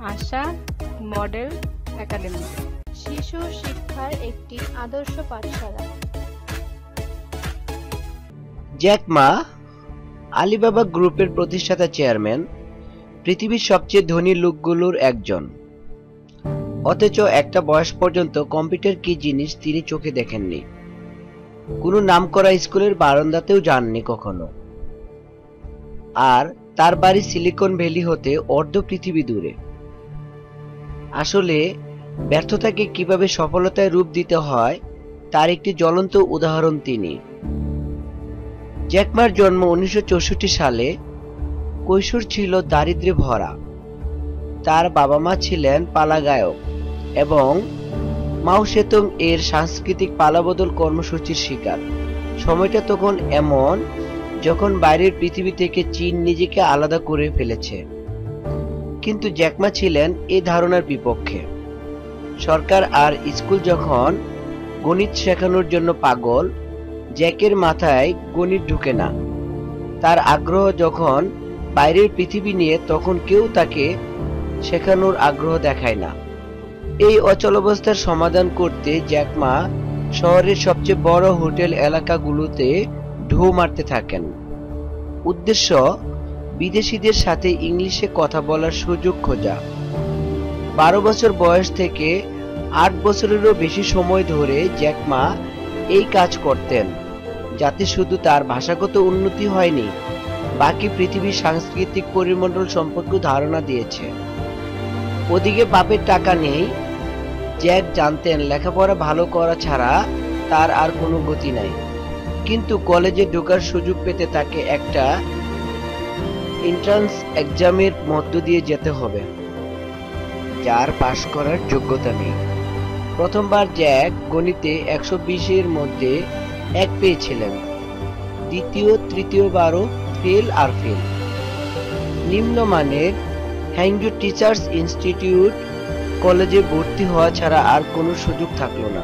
আশা model academy শিশু শিক্ষার একটি আদর্শ পাঠশালা। জ্যাক মা আলিবাবা গ্রুপের প্রতিষ্ঠাতা চেয়ারম্যান, পৃথিবীর সবচেয়ে ধনী লোকগুলোর একজন। অথচ একটা বয়স পর্যন্ত কম্পিউটার কি জিনিস তিনি চোখে দেখেননি। কোনো নামকরা স্কুলের বারান্দাতেও যাননি কখনো। আর তার বাড়ি সিলিকন ভ্যালি হতে অর্ধ পৃথিবী দূরে। আসলে ব্যর্থতাকে কিভাবে সফলতায় রূপ দিতে হয় তার একটি জ্বলন্ত উদাহরণ তিনি। জ্যাক মার জন্ম 1964 সালে। কৈশোর ছিল দারিদ্র্যে ভরা। তার বাবা মা ছিলেন পালাগায়ক এবং মাও সেতুং এর সাংস্কৃতিক পালাবদল কর্মসূচির শিকার। সময়টা তখন এমন যখন বাইরের পৃথিবী থেকে চীন নিজেকে আলাদা করে ফেলেছে। কিন্তু জ্যাক মা ছিলেন এই ধারণার বিপক্ষে। সরকার আর স্কুল যখন গণিত শেখানোর জন্য পাগল, জ্যাকের মাথায় গণিত ঢুকে না। তার আগ্রহ যখন বাইরের পৃথিবী নিয়ে, তখন কেউ তাকে শেখানোর আগ্রহ দেখায় না। এই অচলাবস্থার সমাধান করতে জ্যাক মা শহরের সবচেয়ে বড় হোটেল এলাকাগুলোতে ঢুঁ মারতে থাকেন। উদ্দেশ্য বিদেশিদের সাথে ইংলিশে কথা বলার সুযোগ খোঁজা। 12 বছর বয়স থেকে 8 বছরেরও বেশি সময় ধরে জ্যাক মা এই কাজ করতেন, যাতে শুধু তার ভাষাগত উন্নতি হয়নি, বাকি পৃথিবীর সাংস্কৃতিক পরিমণ্ডল সম্পর্কে ধারণা দিয়েছে। ওদিকে বাপের টাকা নেই। জ্যাক জানতেন লেখাপড়া ভালো করা ছাড়া তার আর কোনো গতি নাই। কিন্তু কলেজে ঢোকার সুযোগ পেতে তাকে একটা এন্ট্রান্স এক্সামের মধ্য দিয়ে যেতে হবে, যার পাশ করার যোগ্যতা নেই। প্রথমবার জ্যাক গণিতে 120-এর মধ্যে 1 পেয়েছিলেন। দ্বিতীয় তৃতীয়বারও ফেল আর ফেল। নিম্নমানের হ্যাংজু টিচার্স ইনস্টিটিউট কলেজে ভর্তি হওয়া ছাড়া আর কোনো সুযোগ থাকলো না।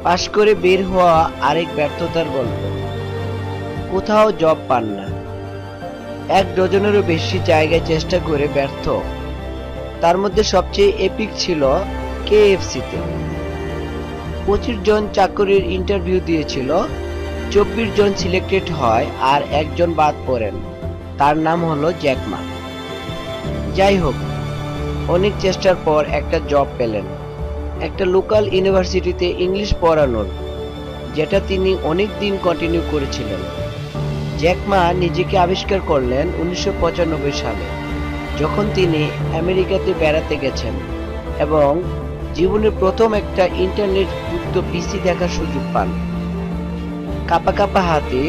পাশ করে বের হওয়া আরেক ব্যর্থতার গল্প। কোথাও জব পান না। 1 ডজনেরও বেশি জায়গায় চেষ্টা করে ব্যর্থ। তার মধ্যে সবচেয়ে এপিক ছিল কেএফসিতে। 25 জন চাকরির ইন্টারভিউ দিয়েছিল। 24 জন সিলেক্টেড হয় আর 1 জন বাদ পড়েন। তার নাম হলো জ্যাক মা। যাই হোক, অনেক চেষ্টার পর একটা জব পেলেন, একটা লোকাল ইউনিভার্সিটিতে ইংলিশ পড়ানোর, যেটা তিনি অনেক দিন কন্টিনিউ করেছিলেন। জ্যাক মা নিজেকে আবিষ্কার করলেন 1995 সালে, যখন তিনি আমেরিকাতে বেড়াতে গেছেন এবং জীবনের প্রথম একটা ইন্টারনেট যুক্ত পিসি দেখার সুযোগ পান। কাঁপা কাঁপা হাতে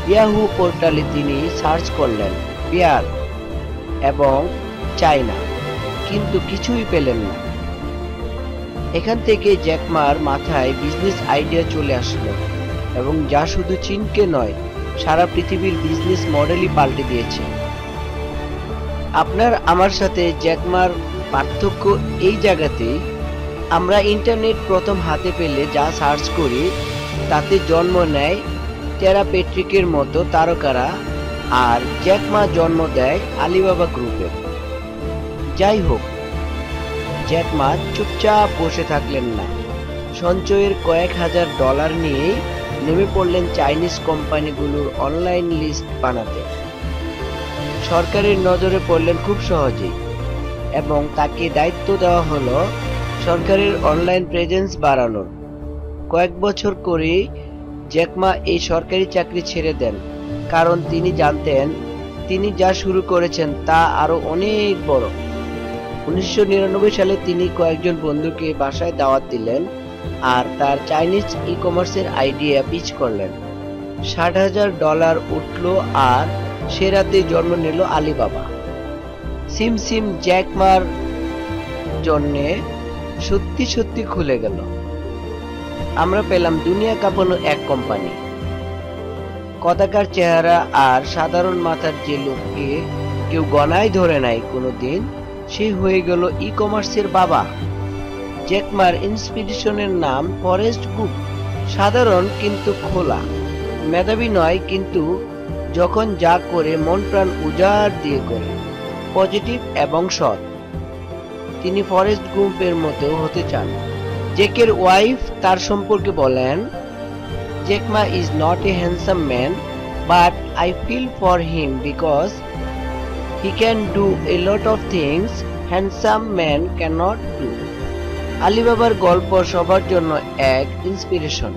ইয়াহু পোর্টালে তিনি সার্চ করলেন বিয়ার এবং চায়না, কিন্তু কিছুই পেলেন না। এখান থেকে জ্যাক মার মাথায় বিজনেস আইডিয়া চলে আসলো এবং যা শুধু চীনকে নয়, সারা পৃথিবীর বিজনেস মডেলই পাল্টে দিয়েছে। আপনার আমার সাথে জ্যাক মার পার্থক্য এই জায়গাতেই, আমরা ইন্টারনেট প্রথম হাতে পেলে যা সার্চ করি তাতে জন্ম নেয় টেরা পেট্রিকের মতো তারকারা, আর জ্যাক মা জন্ম দেয় আলিবাবা গ্রুপের। যাই হোক, জ্যাক মা চুপচাপ বসে থাকলেন না। সঞ্চয়ের কয়েক হাজার ডলার নিয়ে নেমে পড়লেন চাইনিজ কোম্পানিগুলোর অনলাইন লিস্ট বানাতে। সরকারের নজরে পড়লেন খুব সহজেই এবং তাকে দায়িত্ব দেওয়া হলো সরকারের অনলাইন প্রেজেন্স বাড়ানোর। কয়েক বছর করে জ্যাক মা এই সরকারি চাকরি ছেড়ে দেন, কারণ তিনি জানতেন তিনি যা শুরু করেছেন তা আরো অনেক বড়। 1999 সালে তিনি কয়েকজন বন্ধুকে বাসায় দাওয়াত দিলেন আর তার চাইনিজ ই কমার্সের আইডিয়া পিচ করলেন। $60,000 উঠল আর সে রাতে জন্ম নিল আলিবাবা। সিম সিম জ্যাক মার জন্যে সত্যি সত্যি খুলে গেল। আমরা পেলাম দুনিয়া কাঁপানো এক কোম্পানি। কদাকার চেহারা আর সাধারণ মাথার যে লোককে কেউ গণায় ধরে নাই কোনোদিন, সে হয়ে গেল ই কমার্সের বাবা। জ্যাক মার ইন্সপিরেশনের নাম ফরেস্ট গুপ। সাধারণ কিন্তু খোলা, মেধাবী নয়, কিন্তু যখন যা করে মন প্রাণ উজাড় দিয়ে করে, পজিটিভ এবং সৎ। তিনি ফরেস্ট গুম্পের মতো হতে চান। জ্যাকের ওয়াইফ তার সম্পর্কে বলেন, Jack Ma is not a handsome man, but I feel for him because he can do a lot of things handsome man can't do. আলিবাবার গল্প সবার জন্য এক ইন্সপিরেশন।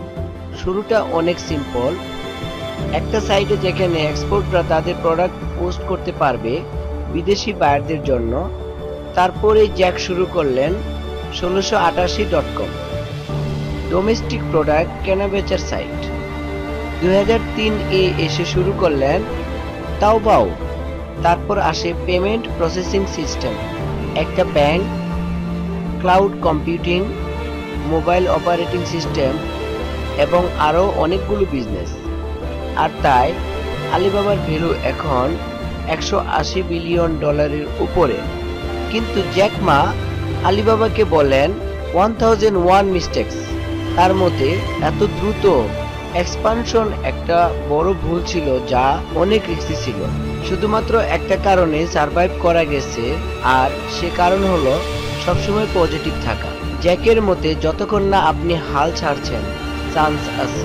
শুরুটা অনেক সিম্পল, একটা সাইটে যেখানে এক্সপোর্টরা তাদের প্রোডাক্ট পোস্ট করতে পারবে বিদেশি বায়ারদের জন্য। তারপরে জ্যাক শুরু করলেন 1688.com, ডোমেস্টিক প্রোডাক্ট কেনাবেচার সাইট। 2003-এ এসে শুরু করলেন তাওবাও। তারপর আসে পেমেন্ট প্রসেসিং সিস্টেম, একটা bank, cloud computing, mobile operating system এবং আরও অনেকগুলো বিজনেস। আর তাই আলিবাবার ভ্যালু এখন $180 বিলিয়ন উপরে। কিন্তু জ্যাক মা আলিবাবাকে বলেন 1001 মিস্টেকস। তার মতে এত দ্রুত এক্সপানশন একটা বড় ভুল ছিল, যা অনেক রিস্কি ছিল। শুধুমাত্র একটা কারণে সার্ভাইভ করা গেছে, আর সে কারণ হলো সবসময় পজিটিভ থাকা। জ্যাকের মতে যতক্ষণ না আপনি হাল ছাড়ছেন, চান্স আছে।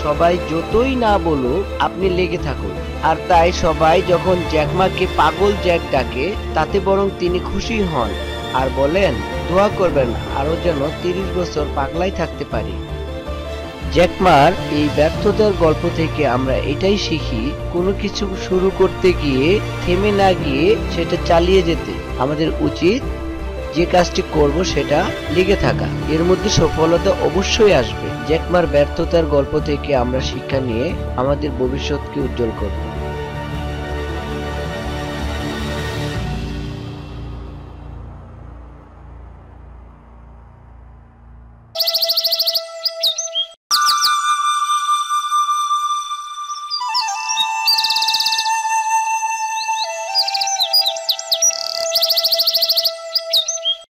সবাই যতই না বলুক, আপনি লেগে থাকুন। আর তাই সবাই যখন জ্যাকমাকে পাগল জ্যাক ডাকে, তাতে বরং তিনি খুশি হন আর বলেন, দোয়া করবেন আরো যেন 30 বছর পাগলাই থাকতে পারি। জ্যাকমার এই ব্যর্থতার গল্প থেকে আমরা এটাই শিখি, কোনো কিছু শুরু করতে গিয়ে থেমে না গিয়ে সেটা চালিয়ে যেতে আমাদের উচিত। যে কাজটি করব সেটা লেগে থাকা, এর মধ্যে সফলতা অবশ্যই আসবে। জ্যাকমার ব্যর্থতার গল্প থেকে আমরা শিক্ষা নিয়ে আমাদের ভবিষ্যৎকে উজ্জ্বল করব।